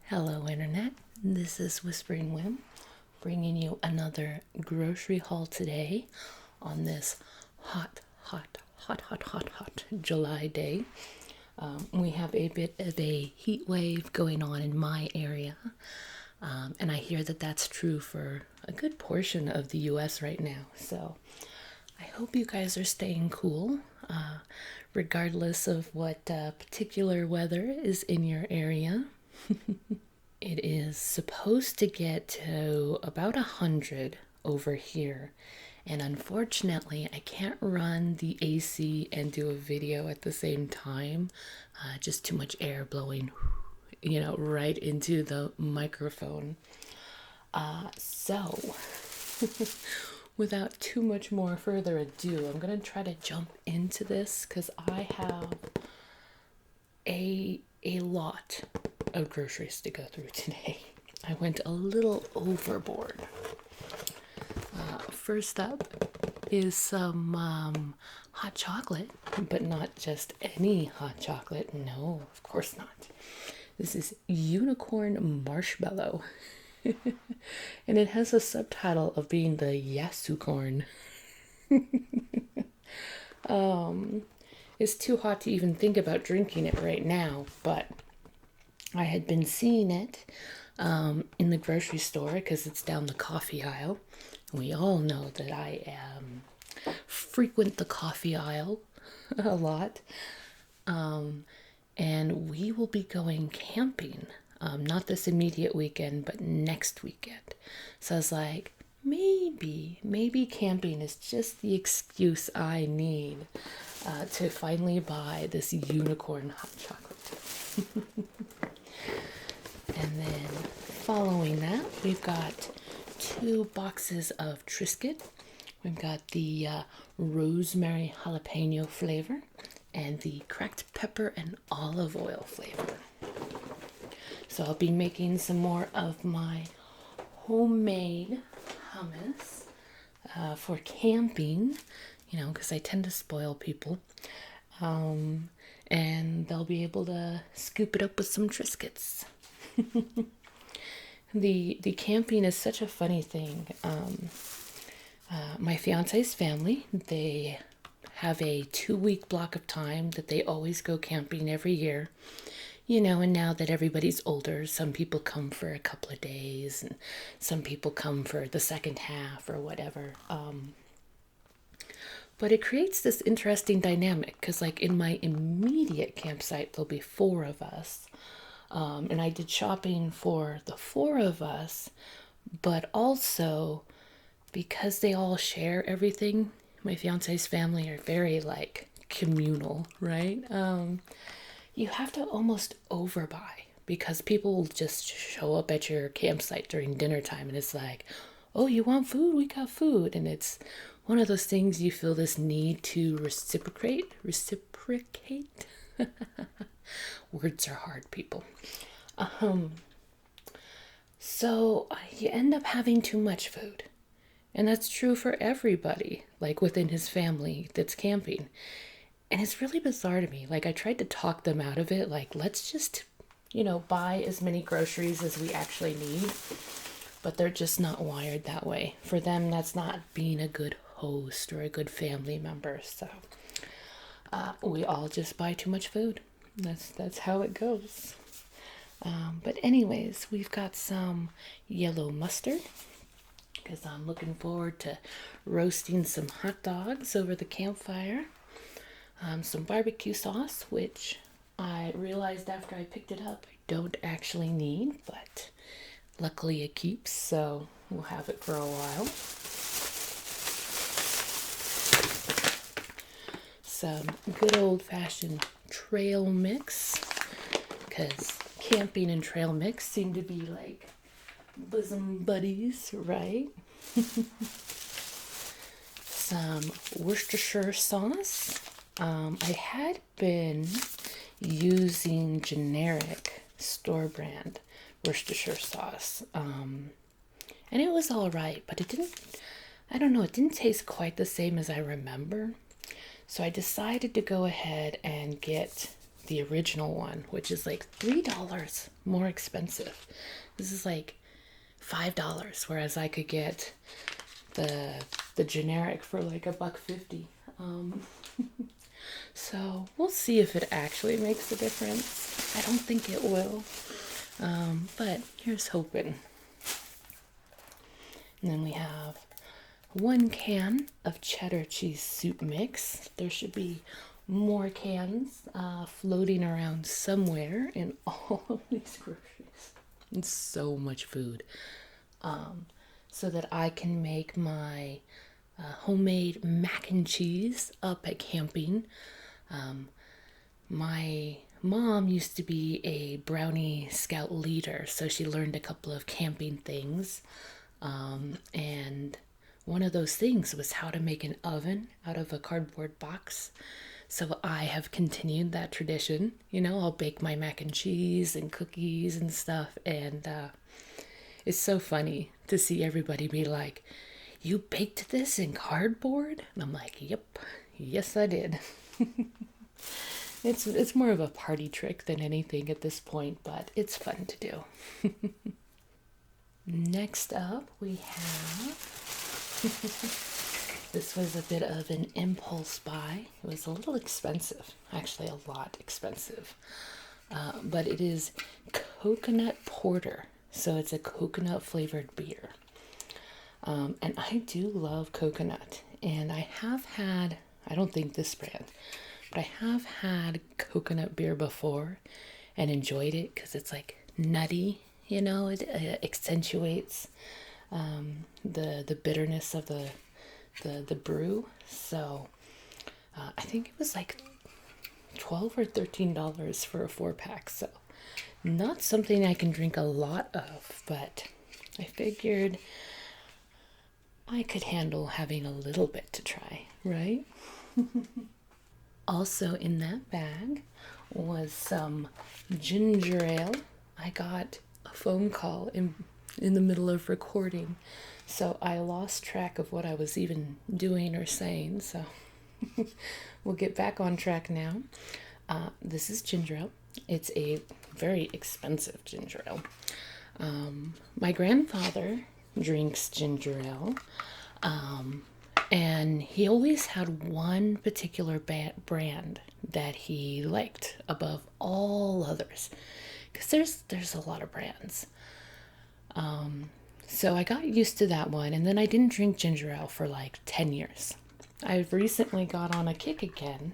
Hello, Internet. This is Whispering Whim, bringing you another grocery haul today on this hot July day. We have a bit of a heat wave going on in my area, and I hear that that's true for a good portion of the US right now. So I hope you guys are staying cool, regardless of what particular weather is in your area. It is supposed to get to about 100 over here. And unfortunately, I can't run the AC and do a video at the same time. Just too much air blowing, right into the microphone. So, without too much more further ado, I'm going to try to jump into this because I have a lot of groceries to go through today. I went a little overboard. First up is some hot chocolate, but not just any hot chocolate. No, of course not. This is unicorn marshmallow. And it has a subtitle of being the Yasucorn. It's too hot to even think about drinking it right now, but I had been seeing it in the grocery store because it's down the coffee aisle. We all know that I frequent the coffee aisle a lot. And we will be going camping. Not this immediate weekend, but next weekend. So I was like, maybe camping is just the excuse I need to finally buy this unicorn hot chocolate. And then following that, we've got 2 boxes of Triscuit. We've got the rosemary jalapeno flavor and the cracked pepper and olive oil flavor. So I'll be making some more of my homemade hummus for camping, because I tend to spoil people. And they'll be able to scoop it up with some Triscuits. The camping is such a funny thing. My fiance's family, they have a 2-week block of time that they always go camping every year. And now that everybody's older, some people come for a couple of days and some people come for the second half or whatever. But it creates this interesting dynamic because, like, in my immediate campsite, there'll be 4 of us. And I did shopping for the 4 of us, but also because they all share everything, my fiance's family are very, like, communal, right? You have to almost overbuy because people will just show up at your campsite during dinner time and it's like, oh, you want food? We got food. And it's one of those things you feel this need to reciprocate. Words are hard, people. So you end up having too much food. And that's true for everybody, like within his family that's camping. And it's really bizarre to me. Like, I tried to talk them out of it. Like, let's just, buy as many groceries as we actually need. But they're just not wired that way. For them, that's not being a good host or a good family member. So we all just buy too much food. That's how it goes. But anyways, we've got some yellow mustard because I'm looking forward to roasting some hot dogs over the campfire. Some barbecue sauce, which I realized after I picked it up I don't actually need, but luckily it keeps, so we'll have it for a while. Some good old-fashioned trail mix, because camping and trail mix seem to be like bosom buddies, right? Some Worcestershire sauce. I had been using generic store brand Worcestershire sauce, and it was all right, but it didn't taste quite the same as I remember. So I decided to go ahead and get the original one, which is like $3 more expensive. This is like $5, whereas I could get the generic for like $1.50. So we'll see if it actually makes a difference. I don't think it will, but here's hoping. And then we have 1 can of cheddar cheese soup mix. There should be more cans floating around somewhere in all of these groceries. It's so much food. So that I can make my homemade mac and cheese up at camping. My mom used to be a brownie scout leader, so she learned a couple of camping things. And one of those things was how to make an oven out of a cardboard box. So I have continued that tradition. You know, I'll bake my mac and cheese and cookies and stuff. And it's so funny to see everybody be like, "You baked this in cardboard?" And I'm like, "Yep, yes I did." It's more of a party trick than anything at this point, but it's fun to do. Next up, we have this was a bit of an impulse buy. It was a little expensive, actually a lot expensive, but it is coconut porter. So it's a coconut flavored beer. And I do love coconut, and I have had, I don't think this brand, but I have had coconut beer before and enjoyed it because it's like nutty, you know, it accentuates the bitterness of the brew. So I think it was like $12 or $13 for a 4-pack. So not something I can drink a lot of, but I figured I could handle having a little bit to try, right? Also in that bag was some ginger ale. I got a phone call in the middle of recording, so I lost track of what I was even doing or saying, so we'll get back on track now. This is ginger ale. It's a very expensive ginger ale. My grandfather drinks ginger ale, and he always had one particular brand that he liked above all others, because there's a lot of brands. So I got used to that one, and then I didn't drink ginger ale for like 10 years. I've recently got on a kick again,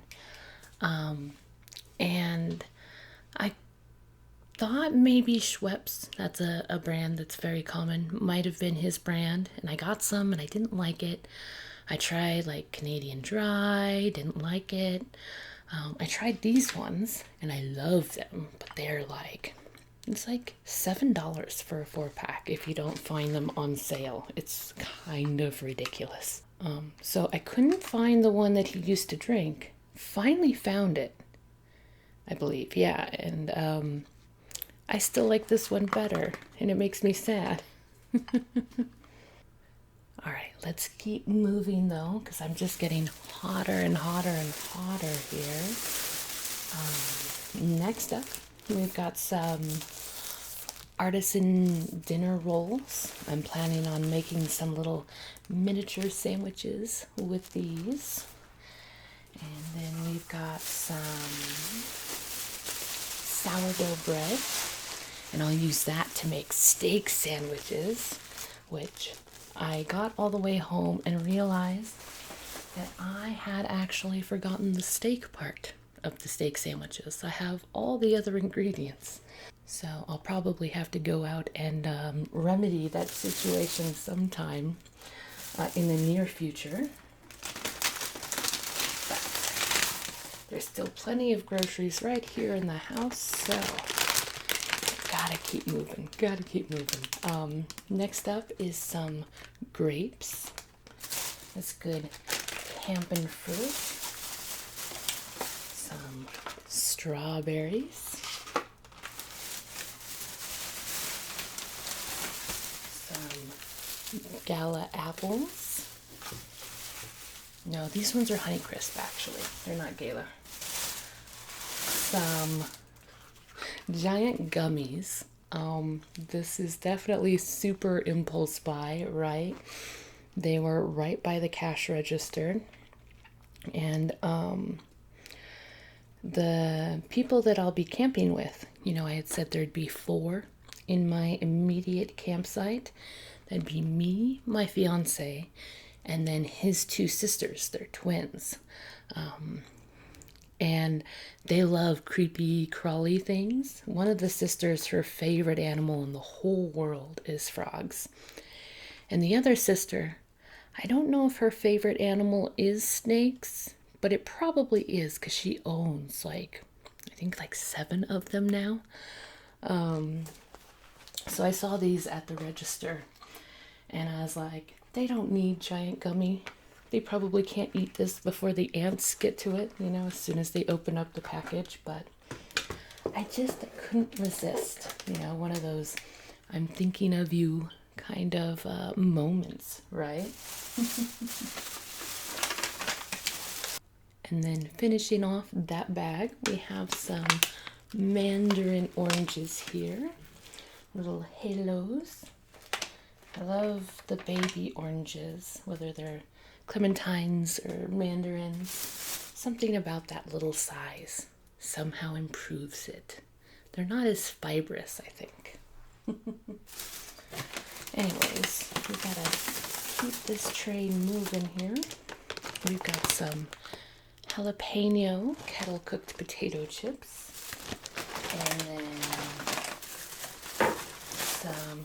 and I thought maybe Schweppes, that's a brand that's very common, might have been his brand, and I got some and I didn't like it. I tried like Canadian Dry, didn't like it. I tried these ones and I love them, but they're like, it's like $7 for a 4-pack if you don't find them on sale. It's kind of ridiculous. So I couldn't find the one that he used to drink. Finally found it, I believe, yeah, and I still like this one better, and it makes me sad. All right, let's keep moving though, because I'm just getting hotter and hotter and hotter here. Next up, we've got some Artisan dinner rolls. I'm planning on making some little miniature sandwiches with these. And then we've got some sourdough bread, and I'll use that to make steak sandwiches, which I got all the way home and realized that I had actually forgotten the steak part of the steak sandwiches. I have all the other ingredients, so I'll probably have to go out and remedy that situation sometime in the near future. But there's still plenty of groceries right here in the house, so gotta keep moving. Next up is some grapes. That's good camping fruit. Some strawberries. Some Gala apples. No, these ones are Honeycrisp actually. They're not Gala. some giant gummies. This is definitely super impulse buy, right? They were right by the cash register. And the people that I'll be camping with, I had said there'd be four in my immediate campsite. That'd be me, my fiance, and then his two sisters. They're twins. And they love creepy, crawly things. One of the sisters, her favorite animal in the whole world is frogs. And the other sister, I don't know if her favorite animal is snakes, but it probably is because she owns I think 7 of them now. So I saw these at the register and I was like, they don't need giant gummy. They probably can't eat this before the ants get to it, as soon as they open up the package. But I couldn't resist, one of those I'm thinking of you kind of moments, right? And then finishing off that bag, we have some mandarin oranges here, little halos. I love the baby oranges, whether they're clementines or mandarins. Something about that little size somehow improves it. They're not as fibrous, I think. Anyways, we gotta keep this tray moving here. We've got some jalapeno kettle cooked potato chips, and then some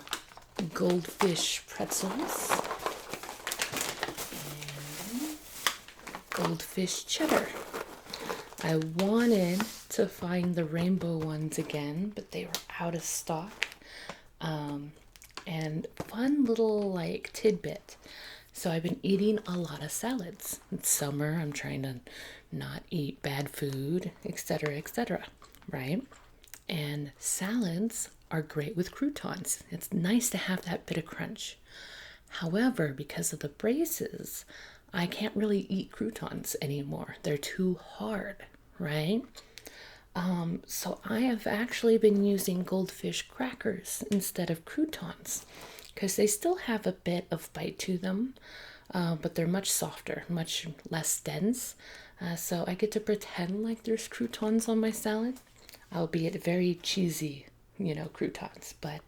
goldfish pretzels, and goldfish cheddar. I wanted to find the rainbow ones again, but they were out of stock. And fun little tidbit. So I've been eating a lot of salads. It's summer, I'm trying to not eat bad food, etc., right? And salads are great with croutons. It's nice to have that bit of crunch. However, because of the braces, I can't really eat croutons anymore. They're too hard, right? So I have actually been using goldfish crackers instead of croutons because they still have a bit of bite to them, but they're much softer, much less dense. So I get to pretend like there's croutons on my salad, albeit very cheesy, croutons, but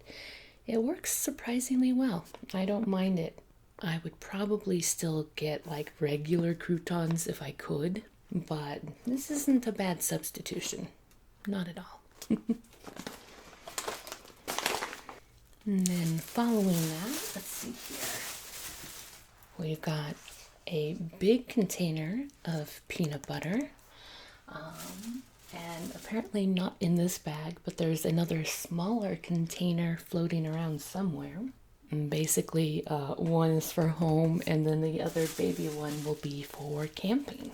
it works surprisingly well. I don't mind it. I would probably still get regular croutons if I could, but this isn't a bad substitution. Not at all. And then following that, let's see here. We've got a big container of peanut butter. And apparently not in this bag, but there's another smaller container floating around somewhere. And basically, one is for home, and then the other baby one will be for camping.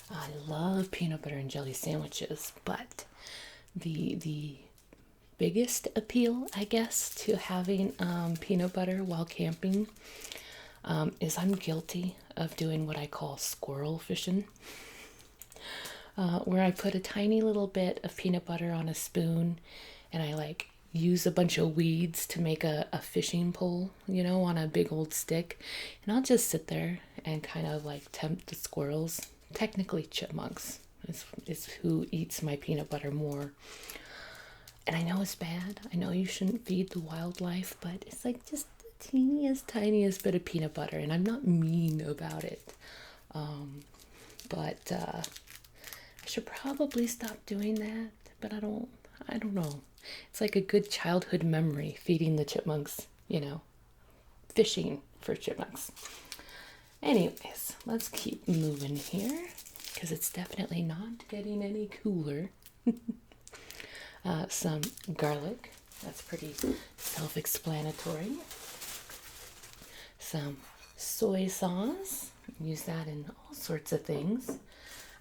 I love peanut butter and jelly sandwiches, but the biggest appeal, I guess, to having peanut butter while camping is I'm guilty of doing what I call squirrel fishing, where I put a tiny little bit of peanut butter on a spoon and I use a bunch of weeds to make a fishing pole, on a big old stick. And I'll just sit there and kind of tempt the squirrels. Technically chipmunks is who eats my peanut butter more. And I know it's bad. I know you shouldn't feed the wildlife, but it's just the tiniest bit of peanut butter. And I'm not mean about it. But I should probably stop doing that. But I don't know. It's like a good childhood memory, feeding the chipmunks, fishing for chipmunks. Anyways, let's keep moving here because it's definitely not getting any cooler. Some garlic, that's pretty self-explanatory. Some soy sauce, use that in all sorts of things.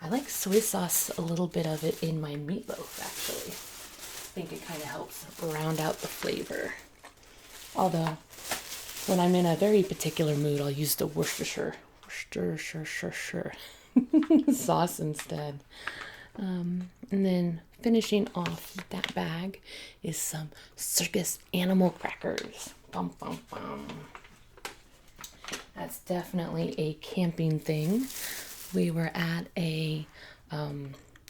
I like soy sauce, a little bit of it in my meatloaf actually. I think it kind of helps round out the flavor. Although, when I'm in a very particular mood, I'll use the Worcestershire sauce instead. And then finishing off that bag is some circus animal crackers. Bum, bum, bum. That's definitely a camping thing. We were at a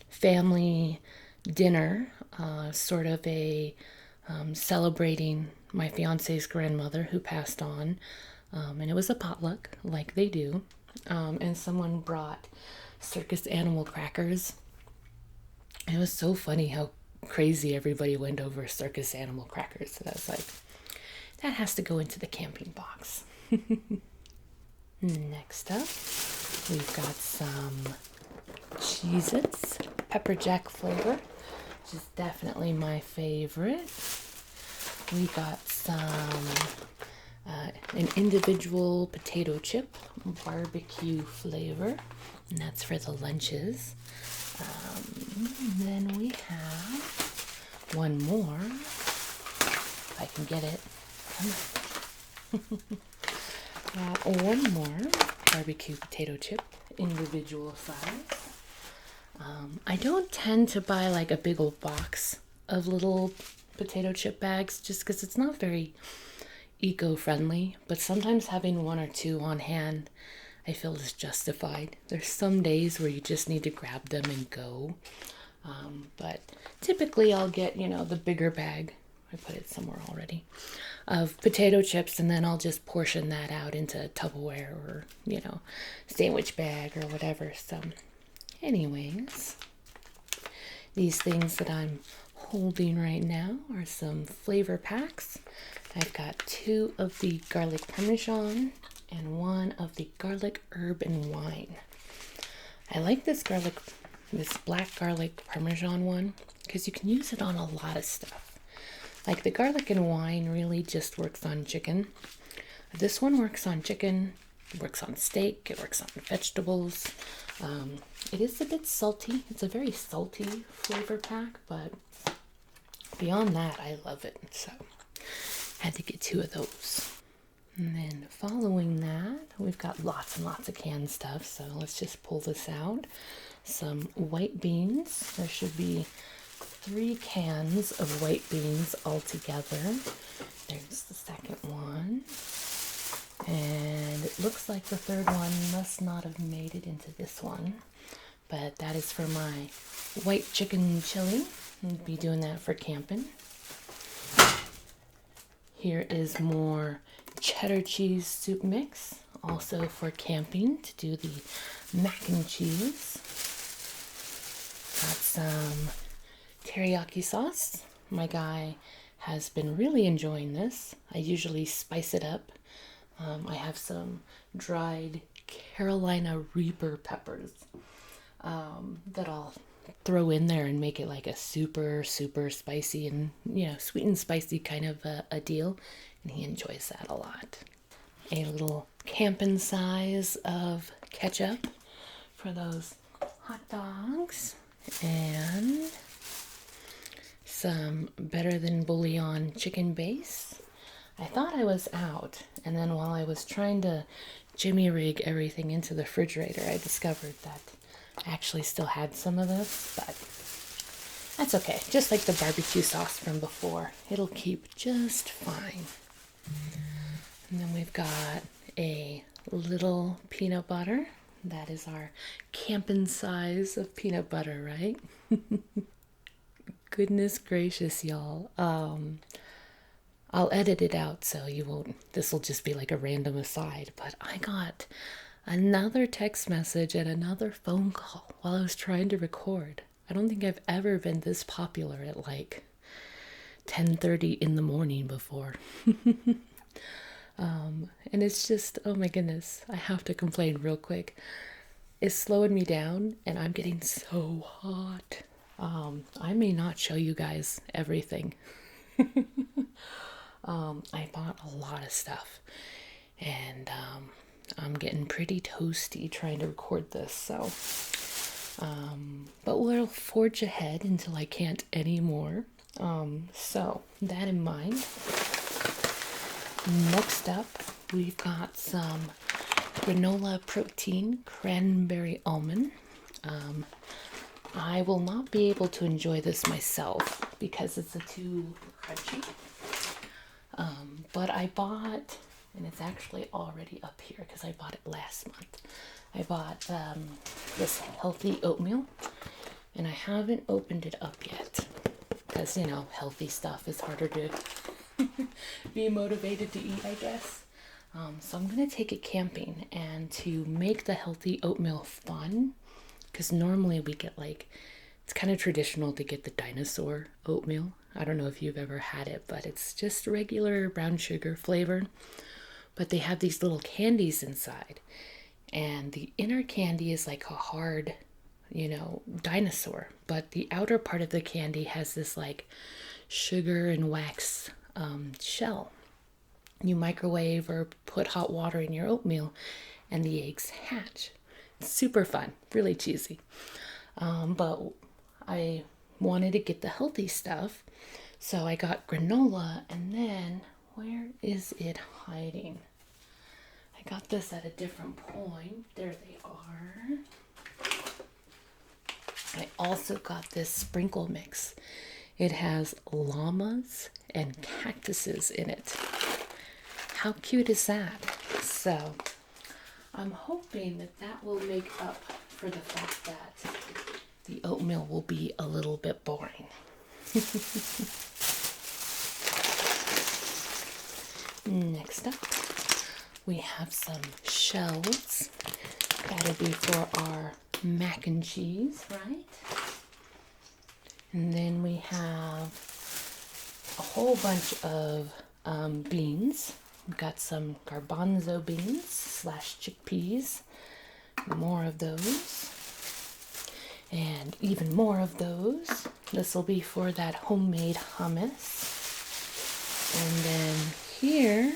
family dinner, sort of a celebrating my fiance's grandmother who passed on. And it was a potluck, like they do. And someone brought circus animal crackers. It was so funny how crazy everybody went over circus animal crackers. So I was like, that has to go into the camping box. Next up, we've got some Cheez-Its, pepper jack flavor, which is definitely my favorite. We got some, an individual potato chip, barbecue flavor, and that's for the lunches. Then we have one more, if I can get it. One more barbecue potato chip, individual size. I don't tend to buy like a big old box of little potato chip bags just because it's not very eco-friendly, but sometimes having one or two on hand I feel is justified. There's some days where you just need to grab them and go. But typically I'll get, the bigger bag. I put it somewhere already. Of potato chips, and then I'll just portion that out into Tupperware or, sandwich bag or whatever. So, anyways, these things that I'm holding right now are some flavor packs. I've got 2 of the garlic parmesan and 1 of the garlic herb and wine. I like this black garlic parmesan one because you can use it on a lot of stuff. Like the garlic and wine really just works on chicken. This one works on chicken, it works on steak, it works on vegetables. It is a bit salty. It's a very salty flavor pack, but beyond that, I love it. So had to get 2 of those. And then following that, we've got lots and lots of canned stuff. So let's just pull this out. Some white beans. There should be 3 cans of white beans altogether. There's the second one. And it looks like the third one must not have made it into this one. But that is for my white chicken chili. I'll be doing that for camping. Here is more cheddar cheese soup mix, also for camping to do the mac and cheese. Got some teriyaki sauce. My guy has been really enjoying this. I usually spice it up. I have some dried Carolina Reaper peppers that I'll throw in there and make it like a super, super spicy and, sweet and spicy kind of a deal. And he enjoys that a lot. A little camping size of ketchup for those hot dogs. And some Better Than Bouillon chicken base. I thought I was out, and then while I was trying to jimmy rig everything into the refrigerator, I discovered that I actually still had some of this, but that's okay. Just like the barbecue sauce from before, it'll keep just fine. And then we've got a little peanut butter. That is our camping size of peanut butter, right? Goodness gracious, y'all. I'll edit it out so you won't, this will just be like a random aside, but I got another text message and another phone call while I was trying to record. I don't think I've ever been this popular at like 10:30 in the morning before. And it's just, oh my goodness, I have to complain real quick. It's slowing me down and I'm getting so hot. I may not show you guys everything. I bought a lot of stuff and I'm getting pretty toasty trying to record this, so but we'll forge ahead until I can't anymore. So that in mind, next up we've got some granola protein cranberry almond. I will not be able to enjoy this myself because it's too crunchy. But I bought, and it's actually already up here because I bought it last month. I bought this healthy oatmeal, and I haven't opened it up yet because, you know, healthy stuff is harder to be motivated to eat, I guess. So I'm going to take it camping, and to make the healthy oatmeal fun, because normally we get like, it's kind of traditional to get the dinosaur oatmeal. I don't know if you've ever had it, but it's just regular brown sugar flavor. But they have these little candies inside. And the inner candy is like a hard, you know, dinosaur. But the outer part of the candy has this like sugar and wax shell. You microwave or put hot water in your oatmeal and the eggs hatch. It's super fun, really cheesy. But I wanted to get the healthy stuff, so I got granola, and then where is it hiding? I got this at a different point. There they are. I also got this sprinkle mix. It has llamas and cactuses in it. How cute is that? So I'm hoping that that will make up for the fact that the oatmeal will be a little bit boring. Next up, we have some shells. That'll be for our mac and cheese, right? And then we have a whole bunch of beans. We've got some garbanzo beans slash chickpeas. More of those. And even more of those. This will be for that homemade hummus. And then here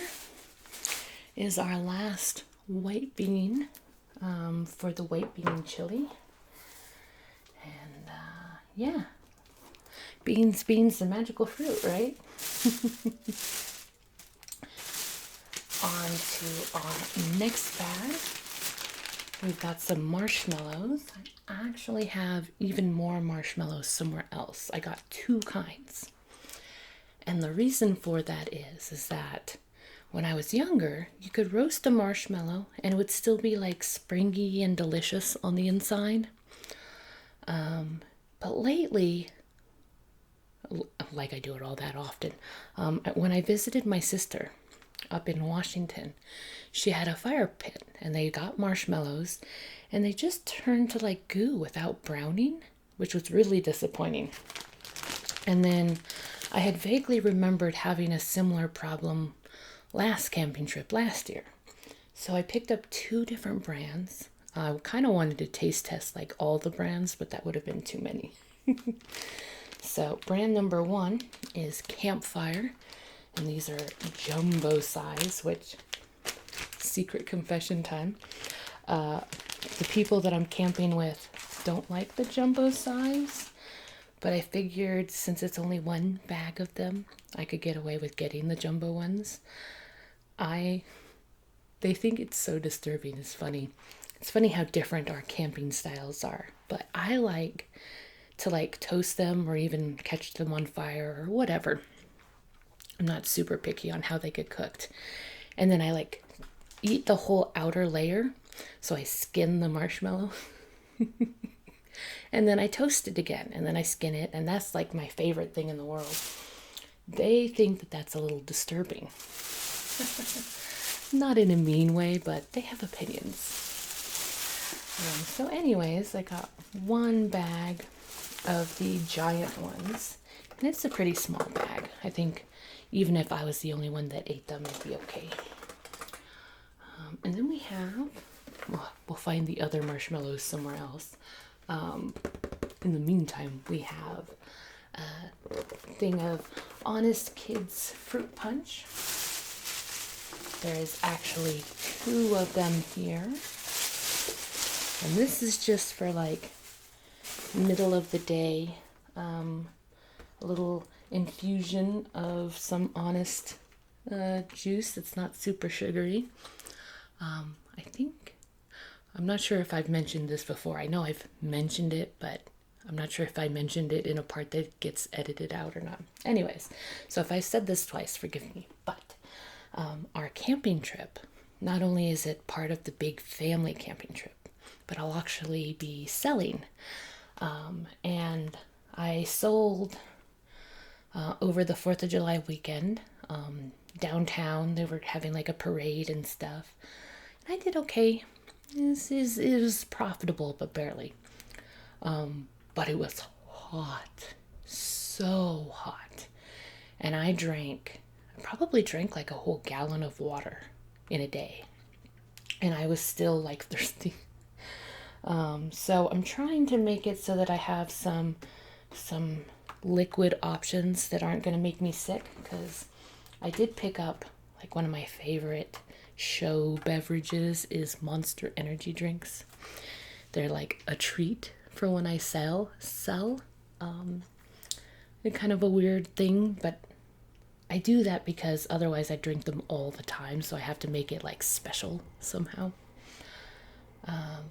is our last white bean for the white bean chili. And yeah, beans, the magical fruit, right? On to our next bag. We've got some marshmallows. I actually have even more marshmallows somewhere else. I got 2 kinds. And the reason for that is that when I was younger, you could roast a marshmallow and it would still be like springy and delicious on the inside. But lately, like I do it all that often, when I visited my sister up in Washington, she had a fire pit and they got marshmallows and they just turned to like goo without browning, which was really disappointing. And then I had vaguely remembered having a similar problem last camping trip last year. So I picked up 2 different brands. I kind of wanted to taste test like all the brands, but that would have been too many. So brand number 1 is Campfire. And these are jumbo size, which, secret confession time. The people that I'm camping with don't like the jumbo size, but I figured since it's only 1 bag of them, I could get away with getting the jumbo ones. They think it's so disturbing. It's funny. It's funny how different our camping styles are, but I like to like toast them or even catch them on fire or whatever. I'm not super picky on how they get cooked. And then I like eat the whole outer layer. So I skin the marshmallow. And then I toast it again. And then I skin it. And that's like my favorite thing in the world. They think that that's a little disturbing. Not in a mean way, but they have opinions. So anyways, I got 1 bag of the giant ones. And it's a pretty small bag. I think even if I was the only one that ate them, it'd be okay. And then we have, well, we'll find the other marshmallows somewhere else. In the meantime, we have a thing of Honest Kids fruit punch. There is actually 2 of them here. And this is just for like middle of the day, a little infusion of some Honest juice that's not super sugary. I'm not sure if I've mentioned this before. I know I've mentioned it, but I'm not sure if I mentioned it in a part that gets edited out or not. Anyways, so if I said this twice, forgive me. But our camping trip, not only is it part of the big family camping trip, but I'll actually be selling. And I sold over the 4th of July weekend downtown. They were having like a parade and stuff. I did okay. It was profitable, but barely. But it was hot, so hot. And I probably drank like a whole gallon of water in a day. And I was still like thirsty. So I'm trying to make it so that I have some liquid options that aren't going to make me sick, because I did pick up like one of my favorite show beverages is Monster energy drinks. They're like a treat for when I sell. They're kind of a weird thing, but I do that because otherwise I drink them all the time, so I have to make it like special somehow.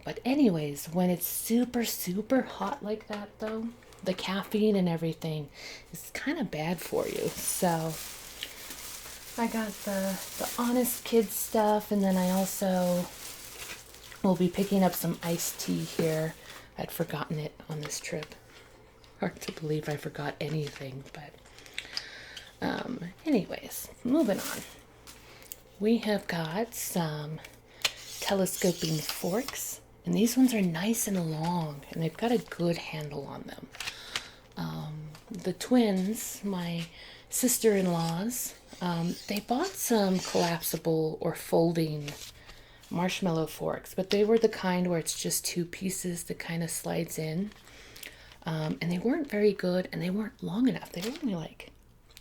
But anyways, when it's super, super hot like that though, the caffeine and everything is kind of bad for you. So I got the Honest Kids stuff, and then I also will be picking up some iced tea here. I'd forgotten it on this trip. Hard to believe I forgot anything, but anyways, moving on. We have got some telescoping forks, and these ones are nice and long, and they've got a good handle on them. The twins, my sister-in-laws, they bought some collapsible or folding marshmallow forks, but they were the kind where it's just two pieces that kind of slides in. And they weren't very good, and they weren't long enough. They were only like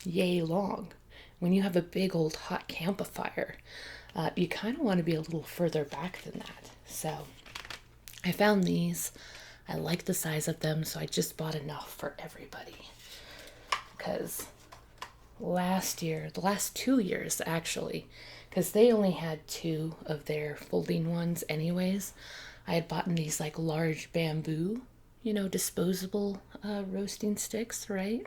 yay long. When you have a big old hot campfire, you kind of want to be a little further back than that. So I found these. I like the size of them, so I just bought enough for everybody. Because the last 2 years actually, because they only had two of their folding ones anyways, I had bought these like large bamboo, disposable roasting sticks, right?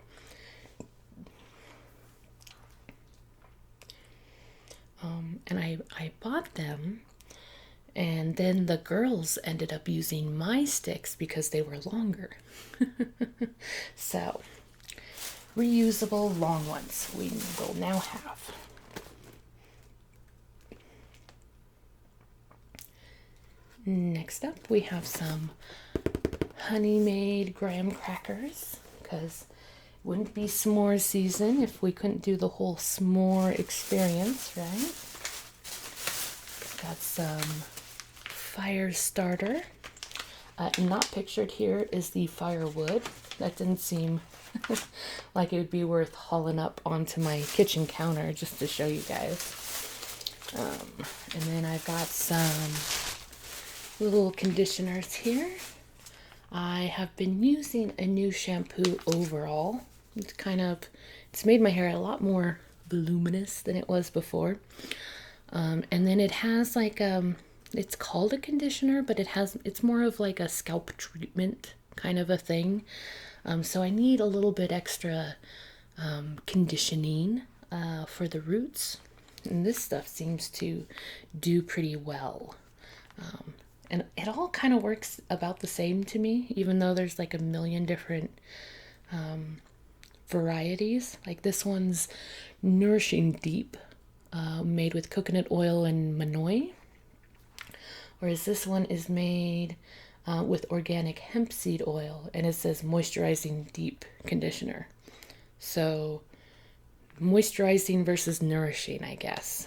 And I bought them, and then the girls ended up using my sticks because they were longer. So, reusable long ones we will now have. Next up, we have some honey-made graham crackers, because it wouldn't be s'more season if we couldn't do the whole s'more experience, right? Got some fire starter. Not pictured here is the firewood. That didn't seem like it would be worth hauling up onto my kitchen counter just to show you guys. And then I've got some little conditioners here. I have been using a new shampoo overall. It's made my hair a lot more voluminous than it was before. And then it has like, it's called a conditioner, but it's more of like a scalp treatment kind of a thing. So I need a little bit extra conditioning for the roots. And this stuff seems to do pretty well. And it all kind of works about the same to me, even though there's like a million different varieties. Like this one's Nourishing Deep, made with coconut oil and manoi. Whereas this one is made with organic hemp seed oil, and it says Moisturizing Deep Conditioner. So moisturizing versus nourishing, I guess.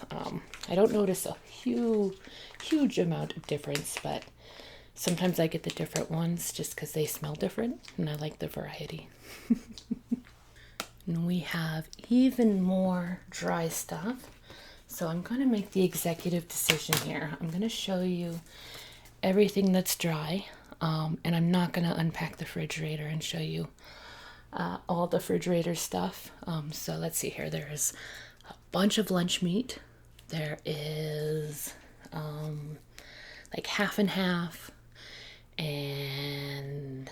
I don't notice a huge amount of difference, but sometimes I get the different ones just because they smell different, and I like the variety. And we have even more dry stuff. So I'm going to make the executive decision here. I'm going to show you everything that's dry, and I'm not going to unpack the refrigerator and show you all the refrigerator stuff. So let's see here. There's a bunch of lunch meat. There is like half and half, and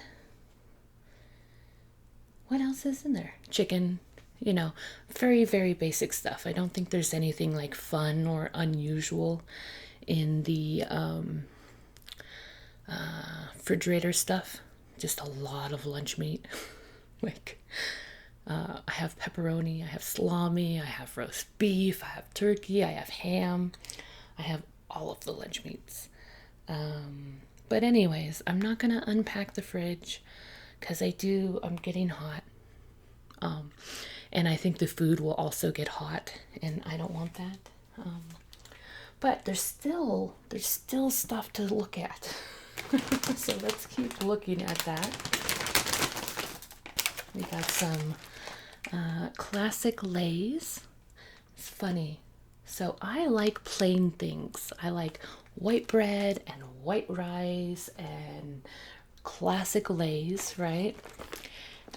what else is in there? Chicken, you know, very, very basic stuff. I don't think there's anything like fun or unusual in the refrigerator stuff. Just a lot of lunch meat. like, I have pepperoni, I have salami, I have roast beef, I have turkey, I have ham, I have all of the lunch meats. But anyways, I'm not gonna unpack the fridge because I'm getting hot. And I think the food will also get hot, and I don't want that. But there's still stuff to look at. So let's keep looking at that. We got some classic Lays. It's funny. So I like plain things. I like white bread and white rice and classic Lays, right?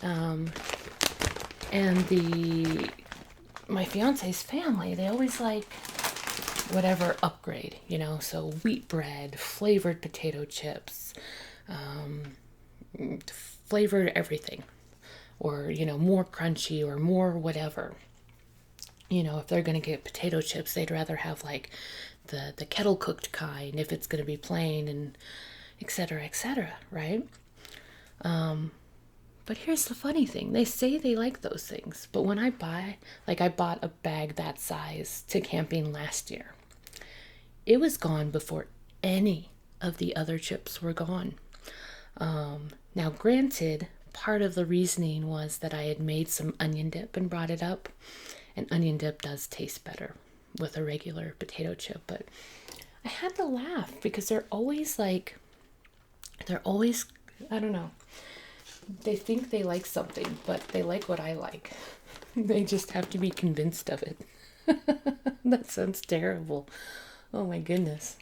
And my fiance's family, they always like whatever upgrade, so wheat bread, flavored potato chips, flavored everything, or more crunchy or more whatever. If they're going to get potato chips, they'd rather have like the kettle cooked kind if it's going to be plain, and etc., right? But here's the funny thing. They say they like those things, but when I bought a bag that size to camping last year, it was gone before any of the other chips were gone. Now, granted, part of the reasoning was that I had made some onion dip and brought it up, and onion dip does taste better with a regular potato chip, but I had to laugh because they're always, I don't know. They think they like something, but they like what I like. They just have to be convinced of it. That sounds terrible. Oh my goodness.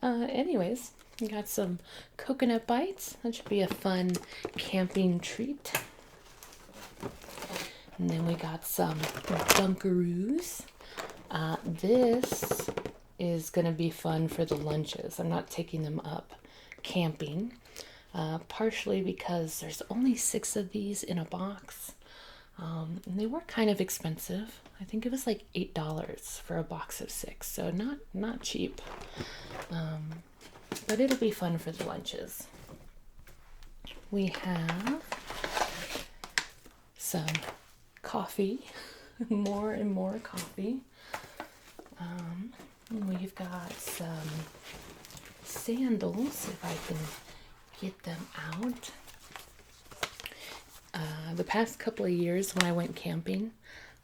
Anyways, we got some coconut bites. That should be a fun camping treat. And then we got some Dunkaroos. This is going to be fun for the lunches. I'm not taking them up camping. Partially because there's only 6 of these in a box. And they were kind of expensive. I think it was like $8 for a box of 6, so not cheap. But it'll be fun for the lunches. We have some coffee, more and more coffee. We've got some Sandals, if I can get them out. The past couple of years when I went camping,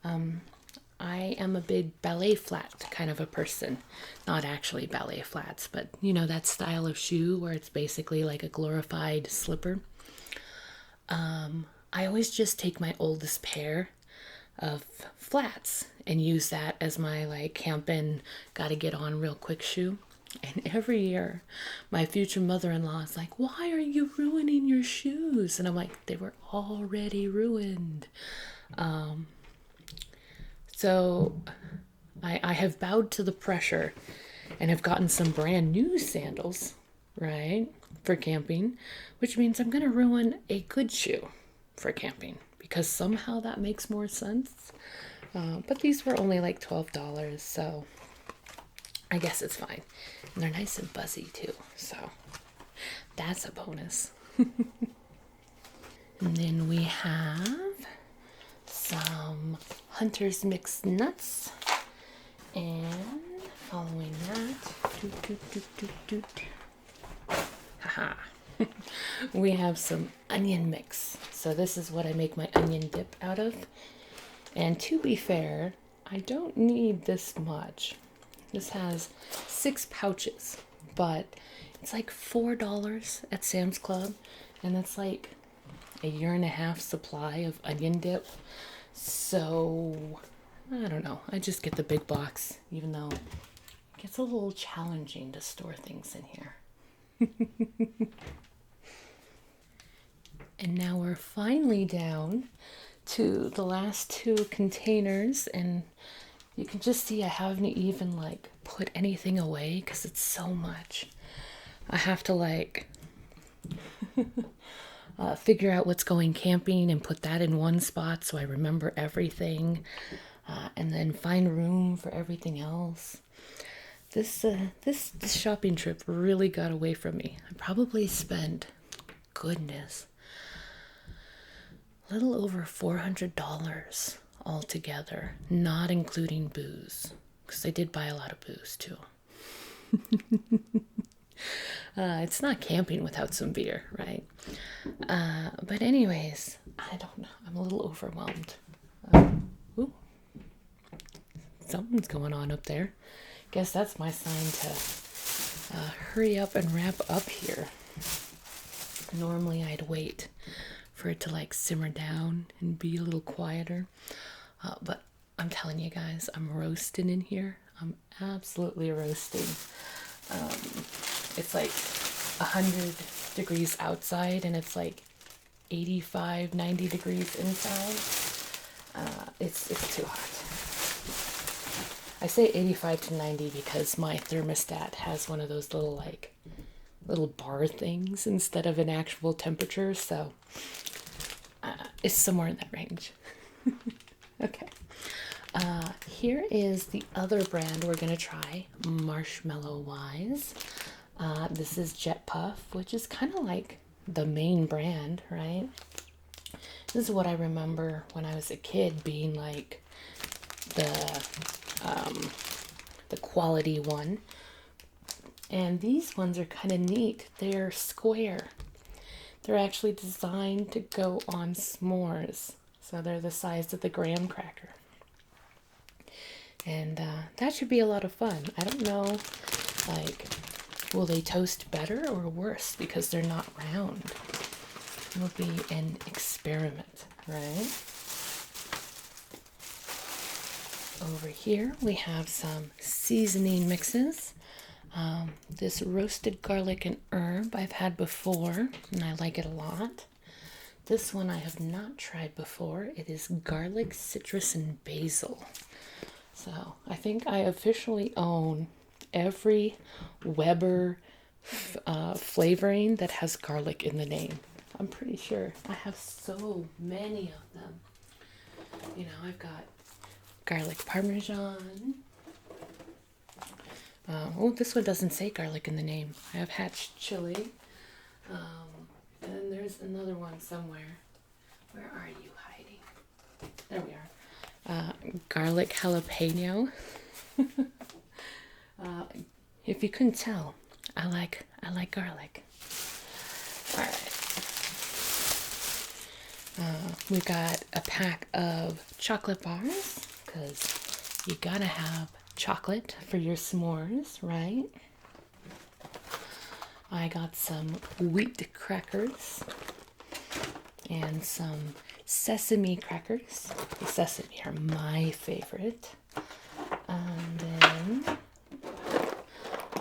I am a big ballet flat kind of a person. Not actually ballet flats, but that style of shoe where it's basically like a glorified slipper. I always just take my oldest pair of flats and use that as my camping gotta get on real quick shoe. And every year, my future mother-in-law is like, why are you ruining your shoes? And I'm like, they were already ruined. So I have bowed to the pressure and have gotten some brand new sandals, right, for camping, which means I'm going to ruin a good shoe for camping because somehow that makes more sense. But these were only like $12, so I guess it's fine. And they're nice and buzzy too, so that's a bonus. And then we have some Hunter's Mixed Nuts. And following that, haha, we have some onion mix. So this is what I make my onion dip out of. And to be fair, I don't need this much. This has 6 pouches, but it's like $4 at Sam's Club, and that's like a 1.5 year supply of onion dip. So I don't know. I just get the big box, even though it gets a little challenging to store things in here. And now we're finally down to the last 2 containers, and you can just see I haven't even put anything away because it's so much. I have to figure out what's going camping and put that in one spot so I remember everything, and then find room for everything else. This shopping trip really got away from me. I probably spent, goodness, a little over $400 altogether, not including booze, because I did buy a lot of booze too. It's not camping without some beer, right? But anyways, I don't know. I'm a little overwhelmed. Ooh, something's going on up there. Guess that's my sign to hurry up and wrap up here. Normally I'd wait for it to like simmer down and be a little quieter. But I'm telling you guys, I'm roasting in here. I'm absolutely roasting. It's like 100 degrees outside and it's like 85, 90 degrees inside. It's too hot. I say 85 to 90 because my thermostat has one of those little bar things instead of an actual temperature, so it's somewhere in that range. Okay. Here is the other brand we're gonna try, Marshmallow wise. This is Jet Puff, which is kind of like the main brand, right? This is what I remember when I was a kid being like the quality one. And these ones are kind of neat. They're square. They're actually designed to go on s'mores. So they're the size of the graham cracker. And that should be a lot of fun. I don't know, like, will they toast better or worse because they're not round? It will be an experiment, right? Over here we have some seasoning mixes. This roasted garlic and herb I've had before, and I like it a lot. This one I have not tried before. It is garlic, citrus, and basil. So I think I officially own every Weber flavoring that has garlic in the name. I'm pretty sure. I have so many of them. You know, I've got garlic parmesan. This one doesn't say garlic in the name. I have hatch chili. And there's another one somewhere. Where are you hiding? There we are. Garlic jalapeno. If you couldn't tell, I like garlic. All right. We got a pack of chocolate bars because you gotta have chocolate for your s'mores, right? I got some wheat crackers and some sesame crackers. The sesame are my favorite. And then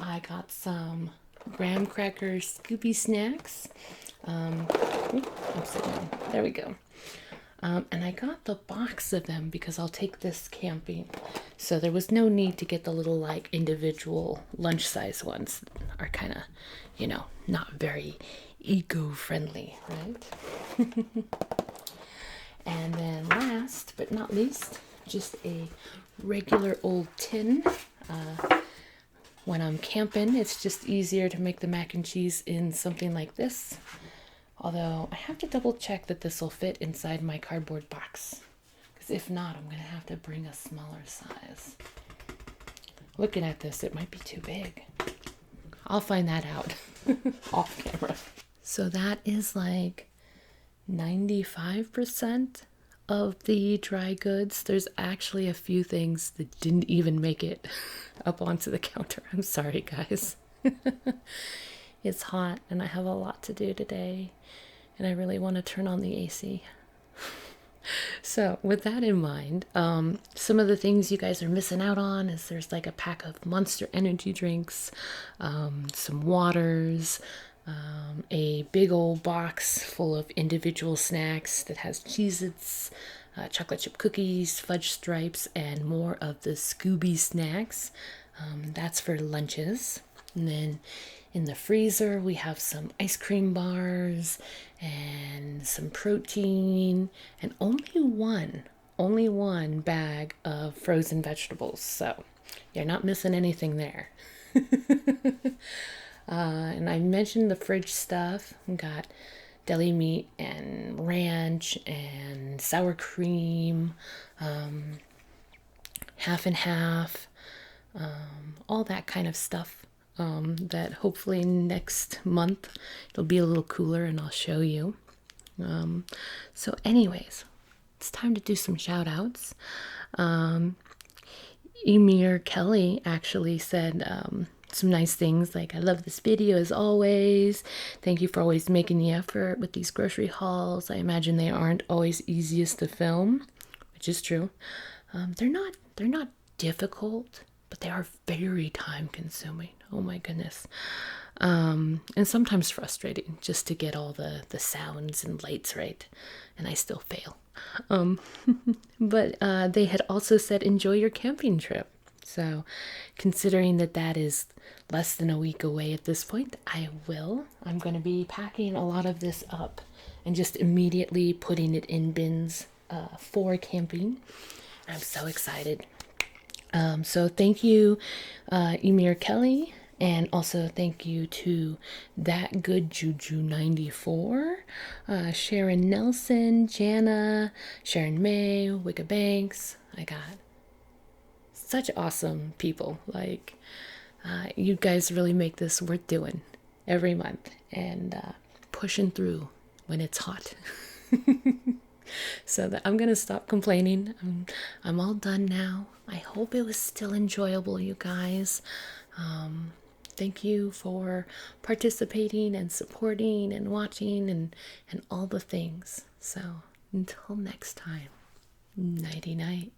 I got some graham crackers Scooby snacks. I'm sitting. There we go. And I got the box of them because I'll take this camping. So there was no need to get the little like individual lunch size ones. Are kind of, not very eco-friendly, right? And then last but not least, just a regular old tin. When I'm camping, it's just easier to make the mac and cheese in something like this. Although I have to double check that this will fit inside my cardboard box. Because if not, I'm going to have to bring a smaller size. Looking at this, it might be too big. I'll find that out off camera. So that is like 95% of the dry goods. There's actually a few things that didn't even make it up onto the counter. I'm sorry, guys. It's hot and I have a lot to do today and I really want to turn on the AC. So with that in mind, some of the things you guys are missing out on is there's like a pack of Monster energy drinks, some waters, a big old box full of individual snacks that has Cheez-Its, chocolate chip cookies, fudge stripes, and more of the Scooby snacks. That's for lunches. And then in the freezer, we have some ice cream bars and some protein, and only one bag of frozen vegetables. So you're not missing anything there. And I mentioned the fridge stuff. We got deli meat and ranch and sour cream, half and half, all that kind of stuff. That hopefully next month it'll be a little cooler and I'll show you. So, anyways, it's time to do some shout outs. Emir Kelly actually said some nice things like, I love this video as always. Thank you for always making the effort with these grocery hauls. I imagine they aren't always easiest to film, which is true. They're not difficult, but they are very time consuming. Oh my goodness. And sometimes frustrating just to get all the sounds and lights right. And I still fail. But they had also said, enjoy your camping trip. So considering that is less than a week away at this point, I will. I'm going to be packing a lot of this up and just immediately putting it in bins for camping. I'm so excited. So thank you, Emir Kelly, and also thank you to That Good Juju 94, Sharon Nelson, Jana, Sharon May, Wicca Banks. I got such awesome people. Like, you guys really make this worth doing every month and pushing through when it's hot. So that I'm gonna stop complaining. I'm all done now. I hope it was still enjoyable, you guys. Thank you for participating and supporting and watching and all the things. So until next time, nighty night.